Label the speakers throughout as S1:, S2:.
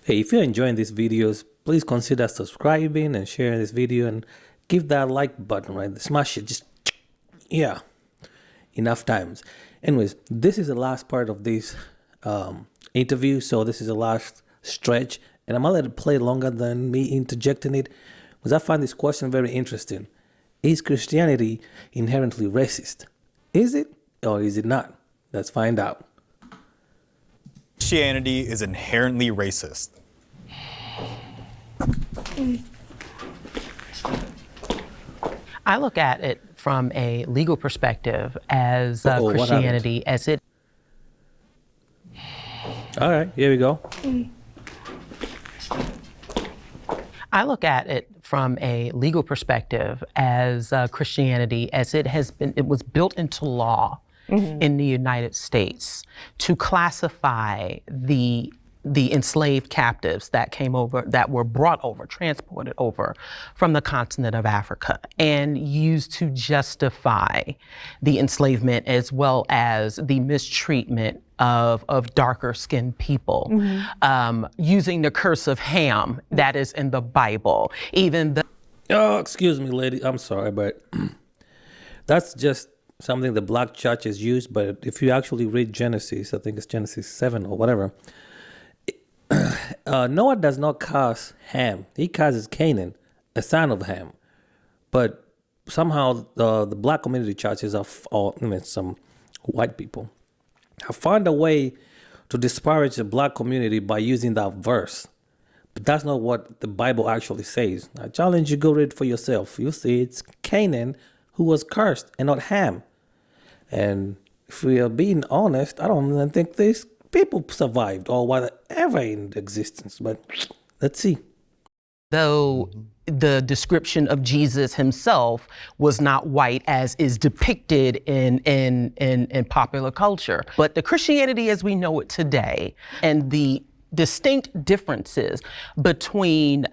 S1: Hey, if you're enjoying these videos, please consider subscribing and sharing this video and give that like button, right? Smash it, just, yeah, enough times. Anyways, this is the last part of this interview, so this is the last stretch, and I'm gonna let it play longer than me interjecting it, because I find this question very interesting. Is Christianity inherently racist? Is it or is it not? Let's find out.
S2: Christianity is inherently racist.
S3: I look at it from a legal perspective as
S1: Uh-oh, what
S3: Christianity as it.
S1: All right, here we go.
S3: I look at it from a legal perspective as Christianity as it was built into law in the United States to classify the enslaved captives that came over, that were brought over, transported over from the continent of Africa, and used to justify the enslavement as well as the mistreatment of darker skinned people, using the curse of Ham that is in the Bible. Even the
S1: Oh, excuse me, lady. I'm sorry, but that's just something the black churches use. But if you actually read Genesis, I think it's Genesis 7 or whatever, Noah does not curse Ham. He curses Canaan, a son of Ham. But somehow the black community churches or some white people have found a way to disparage the black community by using that verse. But that's not what the Bible actually says. I challenge you, go read it for yourself. You see, it's Canaan who was cursed and not Ham. And if we are being honest, I don't even think these people survived or whatever in existence. But let's see.
S3: though the description of Jesus himself was not white as is depicted in popular culture. But the Christianity as we know it today and the distinct differences between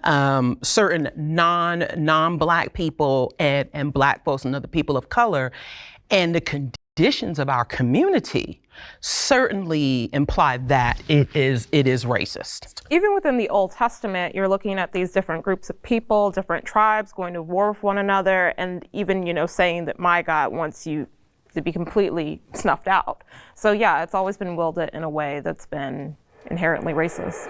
S3: certain non-black people and black folks and other people of color and the conditions of our community certainly imply that it is racist.
S4: Even within the Old Testament, you're looking at these different groups of people, different tribes going to war with one another, and even, saying that my God wants you to be completely snuffed out. So yeah, it's always been wielded in a way that's been inherently racist.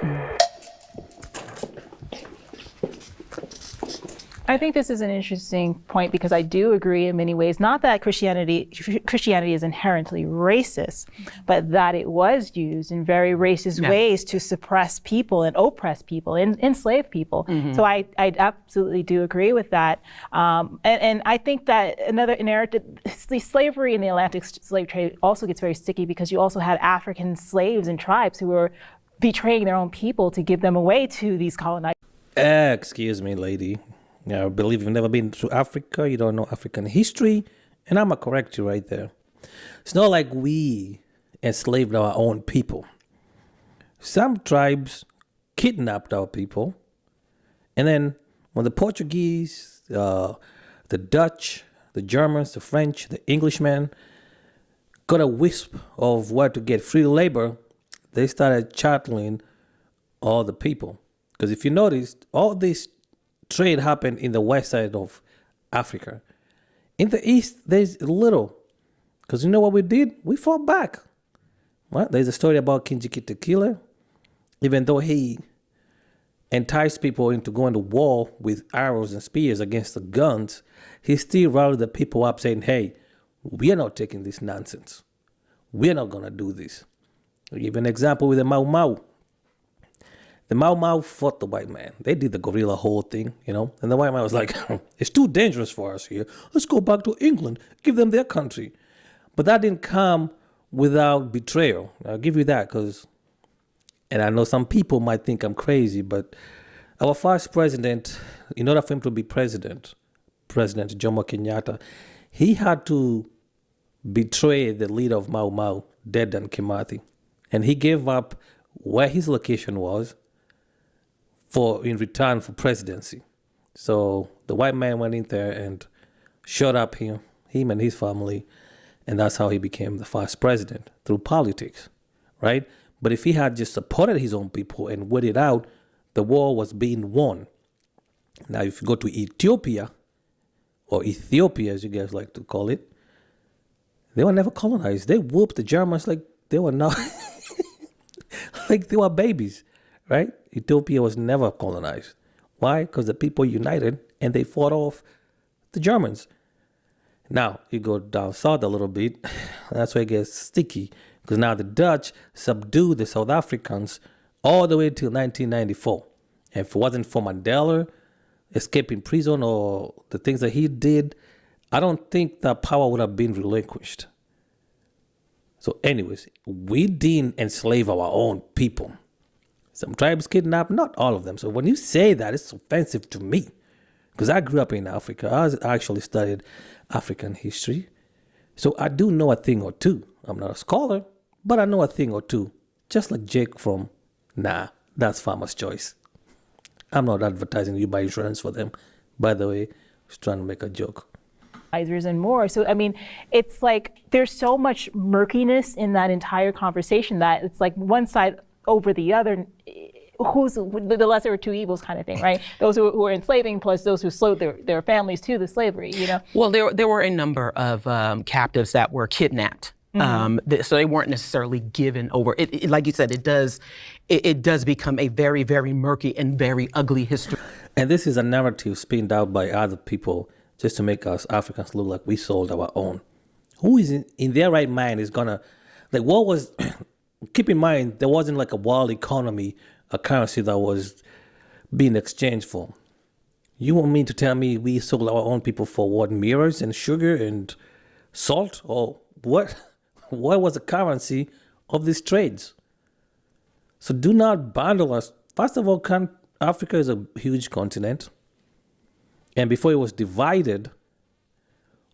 S5: I think this is an interesting point because I do agree in many ways, not that Christianity is inherently racist, but that it was used in very racist ways to suppress people and oppress people and enslave people. So I absolutely do agree with that. And I think that another narrative, the slavery in the Atlantic slave trade also gets very sticky because you also had African slaves and tribes who were betraying their own people to give them away to these colonizers.
S1: Excuse me, lady. I believe you've never been to Africa. You don't know African history. And I'm going to correct you right there. It's not like we enslaved our own people. Some tribes kidnapped our people. And then when the Portuguese, the Dutch, the Germans, the French, the Englishmen got a wisp of where to get free labor, they started chatteling all the people. Because if you notice, all this trade happened in the west side of Africa. In the east, there's little. Because you know what we did? We fought back. Well, there's a story about King Kinjekitile. Even though he enticed people into going to war with arrows and spears against the guns, he still rallied the people up saying, hey, we are not taking this nonsense. We're not going to do this. I'll give an example with the Mau Mau. The Mau Mau fought the white man. They did the guerrilla whole thing, And the white man was like, it's too dangerous for us here. Let's go back to England, give them their country. But that didn't come without betrayal. I'll give you that and I know some people might think I'm crazy, but our first president, in order for him to be President Jomo Kenyatta, he had to betray the leader of Mau Mau, Dedan Kimathi. And he gave up where his location was in return for presidency. So the white man went in there and shot up him and his family, and that's how he became the first president, through politics, right? But if he had just supported his own people and waited out, the war was being won. Now, if you go to Ethiopia, or Ethiopia, as you guys like to call it, they were never colonized. They whooped the Germans like they were not, like they were babies, right? Ethiopia was never colonized. Why? Because the people united and they fought off the Germans. Now, you go down south a little bit, that's where it gets sticky. Because now the Dutch subdued the South Africans all the way till 1994. And if it wasn't for Mandela escaping prison or the things that he did, I don't think that power would have been relinquished. So anyways, we didn't enslave our own people. Some tribes kidnapped, not all of them. So when you say that, it's offensive to me. Because I grew up in Africa. I actually studied African history. So I do know a thing or two. I'm not a scholar, but I know a thing or two. Just like Jake from, nah, that's Farmer's Choice. I'm not advertising you buy insurance for them. By the way, I was trying to make a joke.
S5: And more. So, I mean, it's like there's so much murkiness in that entire conversation that it's like one side over the other. Who's the lesser of two evils kind of thing, right? Those who are enslaving plus those who sold their families to the slavery, you know?
S3: Well, there were a number of captives that were kidnapped. So they weren't necessarily given over. It like you said, it does become a very, very murky and very ugly history.
S1: And this is a narrative spinned out by other people just to make us Africans look like we sold our own. Who is in their right mind is gonna, like, what was, keep in mind, there wasn't like a world economy, a currency that was being exchanged for. You want me to tell me we sold our own people for what, mirrors and sugar and salt? Or what? What was the currency of these trades? So do not bundle us. First of all, Africa is a huge continent. And before it was divided,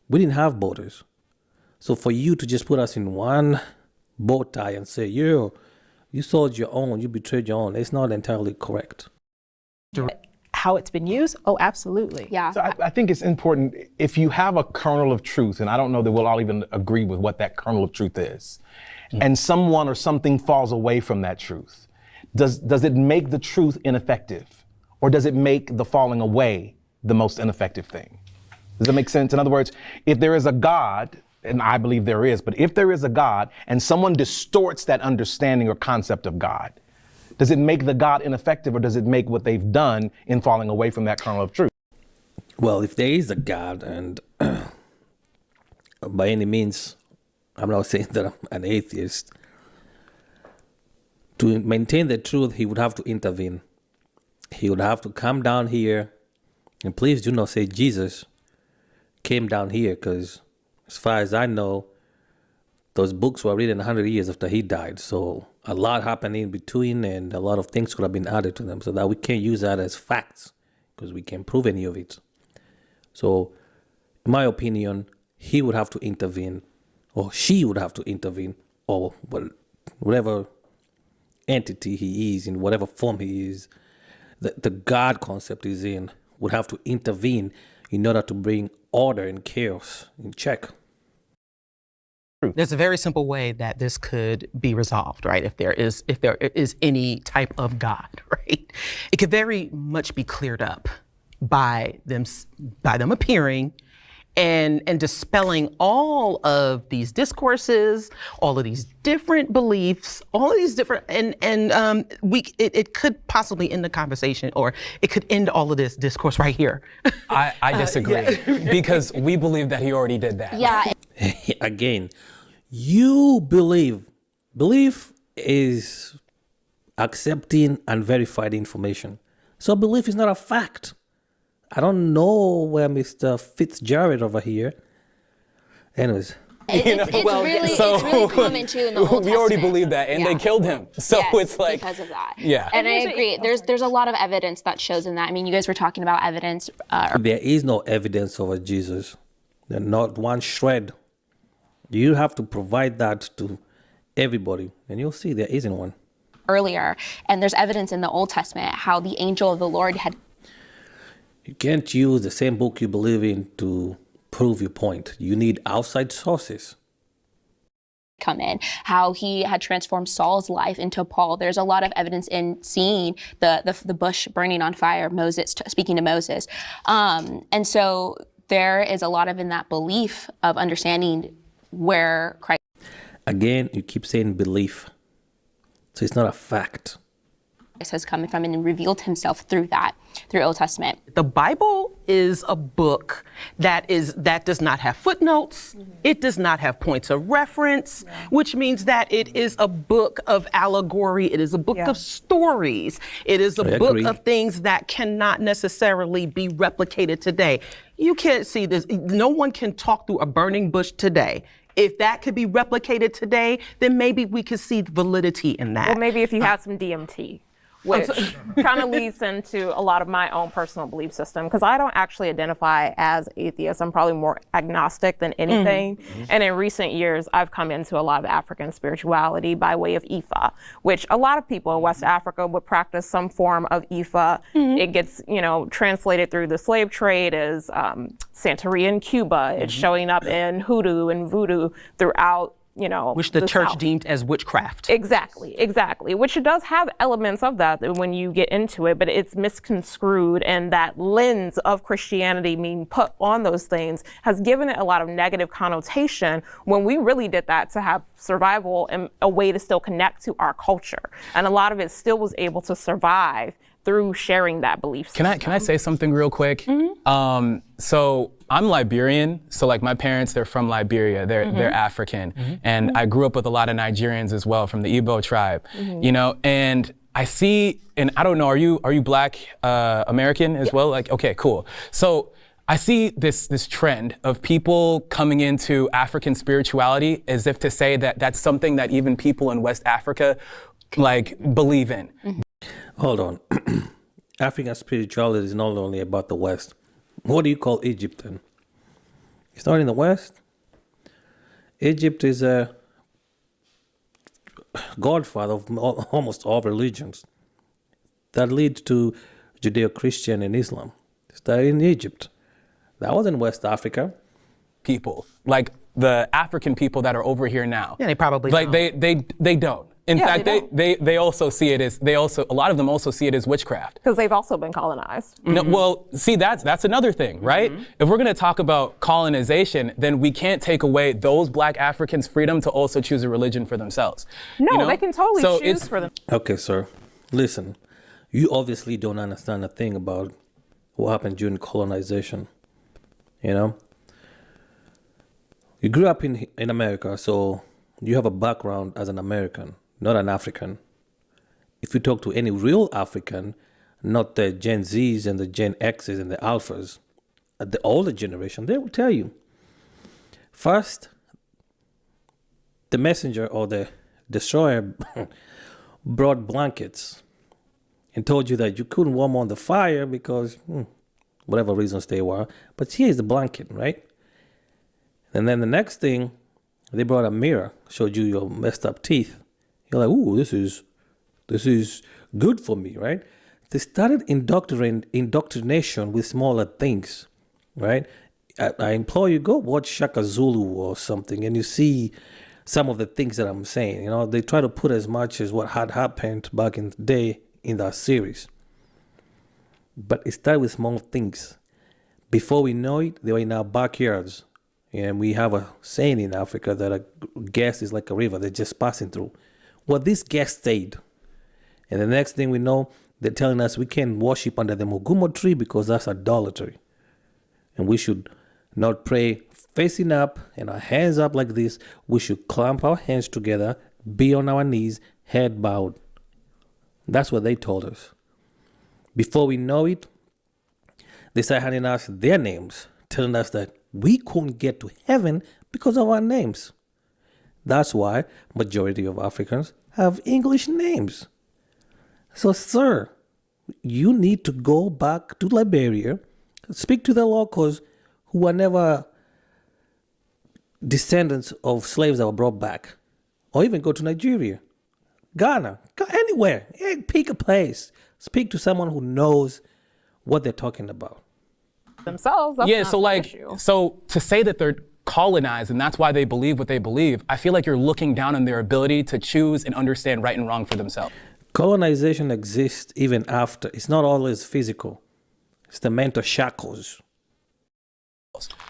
S1: we didn't have borders. So for you to just put us in one bow tie and say, you sold your own, you betrayed your own, it's not entirely correct.
S5: How it's been used? Oh, absolutely.
S6: Yeah.
S7: So I think it's important, if you have a kernel of truth, and I don't know that we'll all even agree with what that kernel of truth is, and someone or something falls away from that truth, does it make the truth ineffective? Or does it make the falling away the most ineffective thing? Does that make sense? In other words, if there is a God, and I believe there is, but if there is a God and someone distorts that understanding or concept of God, does it make the God ineffective, or does it make what they've done in falling away from that kernel of truth?
S1: Well, if there is a God, and by any means, I'm not saying that I'm an atheist, to maintain the truth, he would have to intervene. He would have to come down here, and please do not say Jesus came down here, because as far as I know, those books were written 100 years after he died. So a lot happened in between, and a lot of things could have been added to them, so that we can't use that as facts because we can't prove any of it. So in my opinion, he would have to intervene, or she would have to intervene, or whatever entity he is, in whatever form he is, the God concept is in, would have to intervene in order to bring order and chaos in check.
S3: There's a very simple way that this could be resolved, right? If there is any type of God, right? It could very much be cleared up by them appearing and dispelling all of these discourses, all of these different beliefs, all of these different, it could possibly end the conversation, or it could end all of this discourse right here.
S8: I disagree because we believe that he already did that.
S6: Yeah.
S1: Again, you belief is accepting unverified information. So belief is not a fact. I don't know where Mr. Fitzgerald over here. Anyways.
S6: It's really common too in the Old Testament.
S8: We already believe that, and they killed him. So
S6: Yes,
S8: it's like,
S6: because of that.
S8: Yeah.
S6: And I agree. There's a lot of evidence that shows in that. I mean, you guys were talking about evidence.
S1: There is no evidence over Jesus. There's not one shred. You have to provide that to everybody, and you'll see there isn't one.
S6: Earlier, and there's evidence in the Old Testament how the angel of the Lord had.
S1: You can't use the same book you believe in to prove your point. You need outside sources.
S6: come in, how he had transformed Saul's life into Paul. There's a lot of evidence in seeing the bush burning on fire, Moses speaking to Moses. And so there is a lot of in that belief of understanding where Christ.
S1: Again, you keep saying belief. So it's not a fact.
S6: Has come from and revealed himself through Old Testament.
S3: The Bible is a book that does not have footnotes. It does not have points of reference, which means that it is a book of allegory. It is a book of stories. It is a book of things that cannot necessarily be replicated today. You can't see this. No one can talk through a burning bush today. If that could be replicated today, then maybe we could see validity in that.
S4: Well, maybe if you had some DMT. Which kind of leads into a lot of my own personal belief system, because I don't actually identify as atheist. I'm probably more agnostic than anything. And in recent years, I've come into a lot of African spirituality by way of Ifa, which a lot of people in West Africa would practice some form of Ifa. It gets, translated through the slave trade as Santeria in Cuba. It's showing up in hoodoo and voodoo throughout
S3: which the church
S4: South.
S3: Deemed as witchcraft.
S4: Exactly. Which it does have elements of that when you get into it, but it's misconstrued, and that lens of Christianity being put on those things has given it a lot of negative connotation when we really did that to have survival and a way to still connect to our culture. And a lot of it still was able to survive through sharing that belief system.
S8: Can I say something real quick? So I'm Liberian, so like my parents, they're from Liberia, they're African, and I grew up with a lot of Nigerians as well from the Igbo tribe, and I see, and I don't know, are you Black American as well? Like, okay, cool. So I see this trend of people coming into African spirituality as if to say that that's something that even people in West Africa like believe in.
S1: Hold on. African spirituality is not only about the West. What do you call Egypt then? It's not in the West. Egypt is a godfather of almost all religions that lead to Judeo-Christian and Islam. It's there in Egypt. That was in West Africa.
S8: People, like the African people that are over here now.
S3: Yeah, they probably
S8: like
S3: don't.
S8: they don't. In fact,
S4: they
S8: they also see it as a lot of them also see it as witchcraft.
S4: Because they've also been colonized.
S8: No, well, see, that's another thing, right? If we're going to talk about colonization, then we can't take away those Black Africans' freedom to also choose a religion for themselves.
S4: No, they can totally choose for them.
S1: Okay, sir. Listen, you obviously don't understand a thing about what happened during colonization. You grew up in America, so you have a background as an American, not an African. If you talk to any real African, not the Gen Zs and the Gen Xs and the Alphas, the older generation, they will tell you. First, the messenger or the destroyer brought blankets and told you that you couldn't warm on the fire because whatever reasons they were. But here's the blanket, right? And then the next thing, they brought a mirror, showed you your messed up teeth. You're like, ooh, this is good for me, right? They started indoctrination with smaller things, right? I implore you, go watch Shaka Zulu or something, and you see some of the things that I'm saying. They try to put as much as what had happened back in the day in that series. But it started with small things. Before we know it, they were in our backyards. And we have a saying in Africa that a gas is like a river, they're just passing through. Well, this gas stayed. And the next thing we know, they're telling us we can't worship under the Mugumo tree because that's idolatry. And we should not pray facing up and our hands up like this. We should clamp our hands together, be on our knees, head bowed. That's what they told us. Before we know it, they start handing us their names, telling us that we couldn't get to heaven because of our names. That's why majority of Africans have English names. So, sir, you need to go back to Liberia, speak to the locals who were never descendants of slaves that were brought back, or even go to Nigeria, Ghana, go anywhere. Pick a place. Speak to someone who knows what they're talking about.
S4: Themselves. That's
S8: Yeah,
S4: not
S8: so
S4: the
S8: like,
S4: issue.
S8: so to say that they're colonized and that's why they believe what they believe, I feel like you're looking down on their ability to choose and understand right and wrong for themselves.
S1: Colonization exists even after. It's not always physical. It's the mental shackles.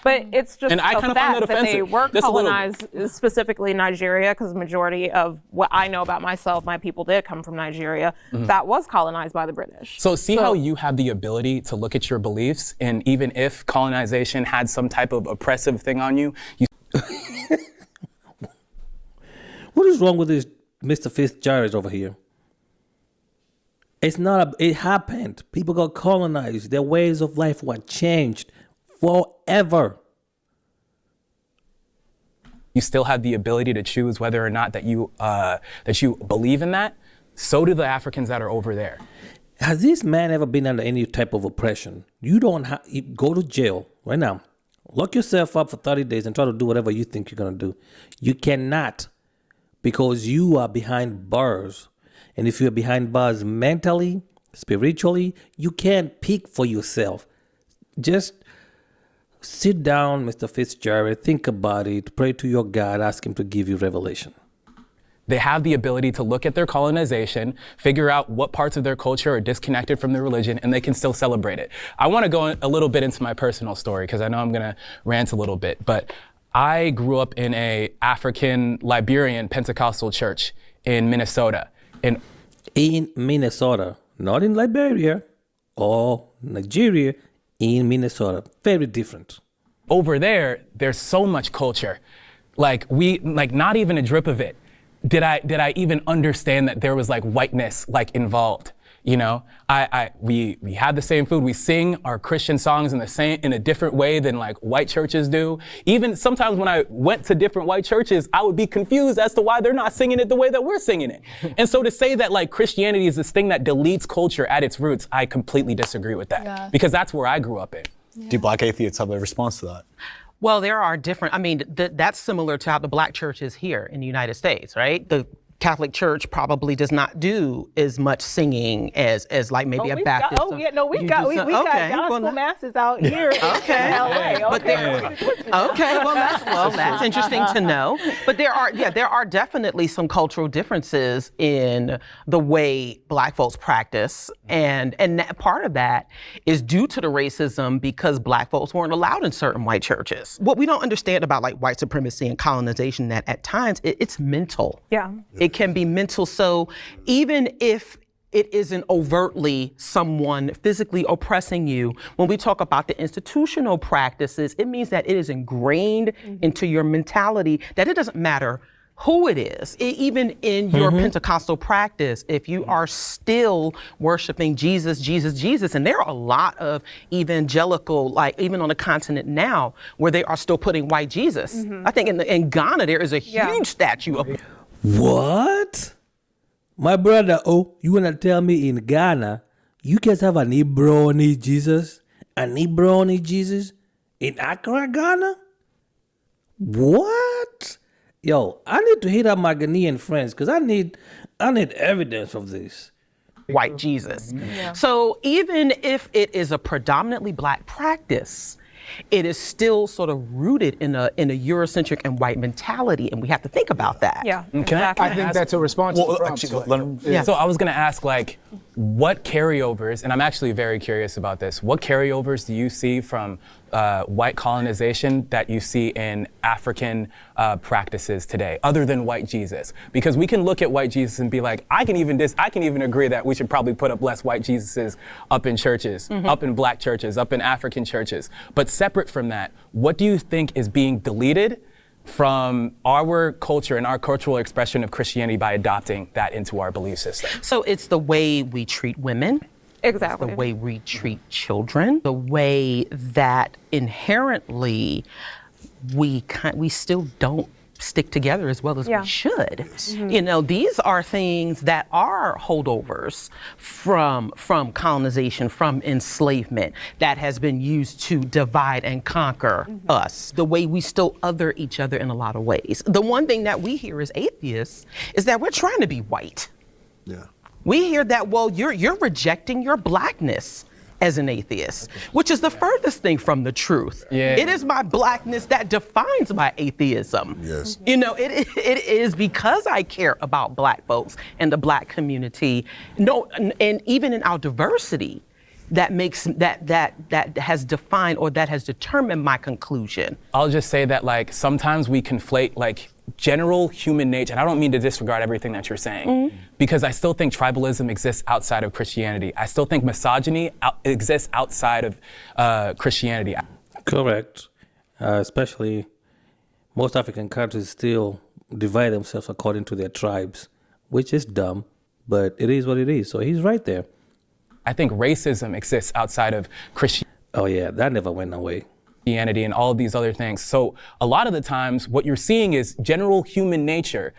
S4: But it's just
S8: And I
S4: a
S8: kinda find
S4: fact
S8: that
S4: that they
S8: offensive.
S4: were
S8: Just a little.
S4: colonized, specifically Nigeria, because the majority of what I know about myself, my people did come from Nigeria. That was colonized by the British.
S8: So see how you have the ability to look at your beliefs, and even if colonization had some type of oppressive thing on you,
S1: What is wrong with this Mr. Fitzgerald over here? It's not, it happened. People got colonized. Their ways of life were changed forever.
S8: you still have the ability to choose whether or not that you believe in that. So do the Africans that are over there.
S1: Has this man ever been under any type of oppression? You don't have, go to jail right now. Lock yourself up for 30 days and try to do whatever you think you're going to do. You cannot, because you are behind bars. And if you're behind bars mentally, spiritually, you can't peek for yourself. Just sit down, Mr. Fitzgerald, think about it, pray to your God, ask him to give you revelation.
S8: They have the ability to look at their colonization, figure out what parts of their culture are disconnected from their religion, and they can still celebrate it. I want to go a little bit into my personal story because I know I'm going to rant a little bit, but I grew up in a African Liberian Pentecostal church in Minnesota.
S1: In Minnesota, not in Liberia or Nigeria, in Minnesota. Very different.
S8: Over there, there's so much culture. Like not even a drip of it. Did I even understand that there was like whiteness like involved? You know, we have the same food. We sing our Christian songs in a different way than like white churches do. Even sometimes when I went to different white churches, I would be confused as to why they're not singing it the way that we're singing it. And so to say that like Christianity is this thing that deletes culture at its roots, I completely disagree with that because that's where I grew up in.
S2: Do Black atheists have a response to that?
S3: Well, there are different, I mean, that's similar to how the Black church is here in the United States, right? The Catholic Church probably does not do as much singing as like maybe a Baptist.
S5: We got gospel masses out here in LA.
S3: But that's interesting to know. But there are definitely some cultural differences in the way Black folks practice, and part of that is due to the racism because Black folks weren't allowed in certain white churches. What we don't understand about like white supremacy and colonization, that at times it's mental.
S4: Yeah.
S3: It can be mental. So even if it isn't overtly someone physically oppressing you, when we talk about the institutional practices, it means that it is ingrained into your mentality that it doesn't matter who it is. Even in your Pentecostal practice, if you are still worshiping Jesus, and there are a lot of evangelical, like even on the continent now, where they are still putting white Jesus. I think in Ghana, there is a huge statue of
S1: What? My brother, you wanna tell me in Ghana, you guys have an Ibroni Jesus? An Ibroni Jesus? In Accra, Ghana? What? Yo, I need to hit up my Ghanaian friends because I need evidence of this.
S3: white Jesus. So even if it is a predominantly Black practice, it is still sort of rooted in a Eurocentric and white mentality, and we have to think about that.
S4: Yeah,
S8: Can
S4: exactly.
S9: I think that's a response to the problem.
S2: Actually, let him.
S3: Yeah.
S8: So I was going to ask, like, what carryovers, and I'm actually very curious about this, what carryovers do you see from white colonization that you see in African practices today, other than white Jesus? Because we can look at white Jesus and be like, I can even agree that we should probably put up less white Jesuses up in churches, up in Black churches, up in African churches. But separate from that, what do you think is being deleted from our culture and our cultural expression of Christianity by adopting that into our belief system?
S3: So it's the way we treat women.
S4: Exactly.
S3: The way we treat children, the way that inherently we still don't stick together as well as we should. You know, these are things that are holdovers from colonization, from enslavement that has been used to divide and conquer us. The way we still other each other in a lot of ways. The one thing that we hear as atheists is that we're trying to be white.
S10: Yeah.
S3: We hear that, well, you're rejecting your Blackness. as an atheist, which is the furthest thing from the truth.
S8: Yeah.
S3: It is my blackness that defines my atheism.
S9: Yes.
S3: You know, it is because I care about black folks and the black community. No, and even in our diversity, that makes that has defined or that has determined my conclusion.
S8: I'll just say that like sometimes we conflate like general human nature, and I don't mean to disregard everything that you're saying, because I still think tribalism exists outside of Christianity. I still think misogyny exists outside of Christianity.
S1: Correct. Especially most African countries still divide themselves according to their tribes, which is dumb, but it is what it is. So he's right there.
S8: I think racism exists outside of Christianity.
S1: Oh yeah, that never went away.
S8: And all of these other things. So a lot of the times what you're seeing is general human nature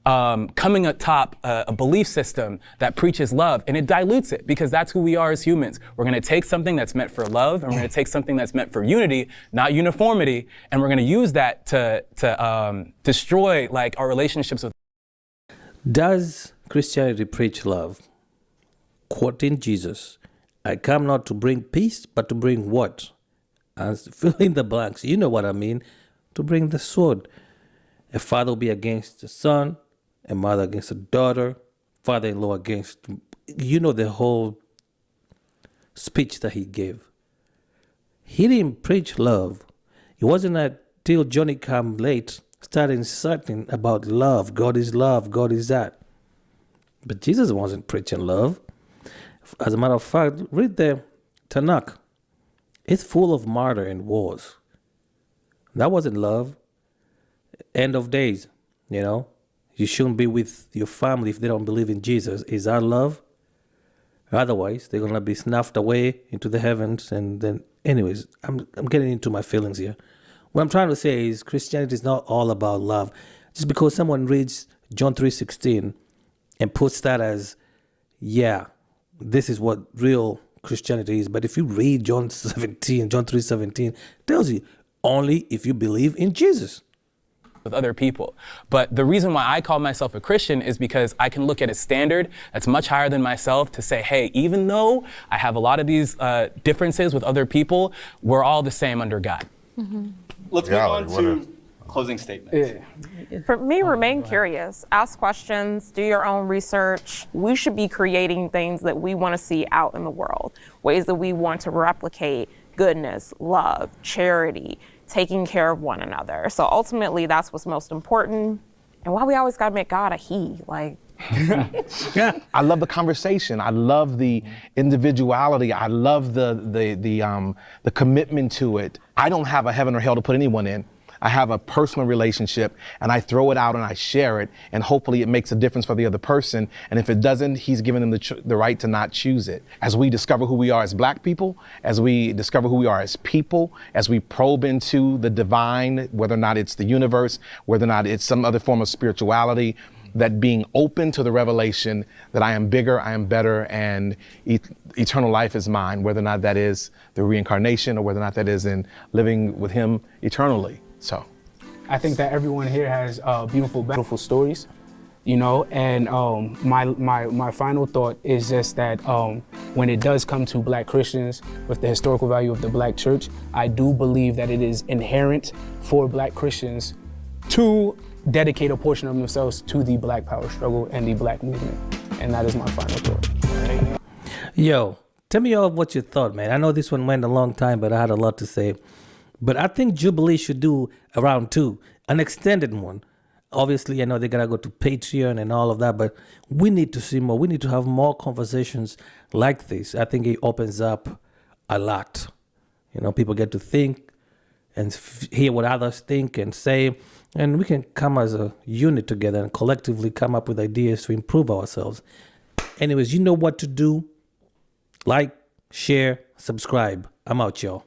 S8: coming atop a belief system that preaches love, and it dilutes it because that's who we are as humans. We're gonna take something that's meant for love, and we're gonna take something that's meant for unity, not uniformity, and we're gonna use that to destroy like our relationships with.
S1: Does Christianity preach love? Quoting Jesus, I come not to bring peace, but to bring what? And fill in the blanks. You know what I mean. To bring the sword. A father will be against the son, a mother against a daughter, father-in-law against, you know, the whole speech that he gave. He didn't preach love. It wasn't until Johnny Come Late started inserting about love. God is love. God is that. But Jesus wasn't preaching love. As a matter of fact, read the Tanakh. It's full of murder and wars. That wasn't love. End of days, you know. You shouldn't be with your family if they don't believe in Jesus. Is that love? Otherwise, they're going to be snuffed away into the heavens. And then, anyways, I'm getting into my feelings here. What I'm trying to say is Christianity is not all about love. Just because someone reads John 3:16 and puts that as, yeah, this is what real Christianity is. But if you read John 3:17, tells you only if you believe in Jesus.
S8: With other people. But the reason why I call myself a Christian is because I can look at a standard that's much higher than myself to say, hey, even though I have a lot of these differences with other people, we're all the same under God.
S2: Let's move on to closing statements.
S4: For me, remain curious, ask questions, do your own research. We should be creating things that we want to see out in the world, ways that we want to replicate goodness, love, charity, taking care of one another. So ultimately, that's what's most important. And why we always got to make God a he, like.
S7: I love the conversation. I love the individuality. I love the commitment to it. I don't have a heaven or hell to put anyone in. I have a personal relationship, and I throw it out and I share it, and hopefully it makes a difference for the other person. And if it doesn't, he's given them the right to not choose it. As we discover who we are as Black people, as we discover who we are as people, as we probe into the divine, whether or not it's the universe, whether or not it's some other form of spirituality, that being open to the revelation that I am bigger, I am better, and eternal life is mine, whether or not that is the reincarnation or whether or not that is in living with him eternally. So
S10: I think that everyone here has beautiful stories, you know, and my final thought is just that when it does come to Black Christians with the historical value of the Black church, I do believe that it is inherent for Black Christians to dedicate a portion of themselves to the Black power struggle and the Black movement. And that is my final thought.
S1: Yo, tell me all what you thought, man. I know this one went a long time, but I had a lot to say. But I think Jubilee should do a round 2, an extended one. Obviously, I know they got to go to Patreon and all of that, but we need to see more. We need to have more conversations like this. I think it opens up a lot. You know, people get to think and hear what others think and say, and we can come as a unit together and collectively come up with ideas to improve ourselves. Anyways, you know what to do. Like, share, subscribe. I'm out, y'all.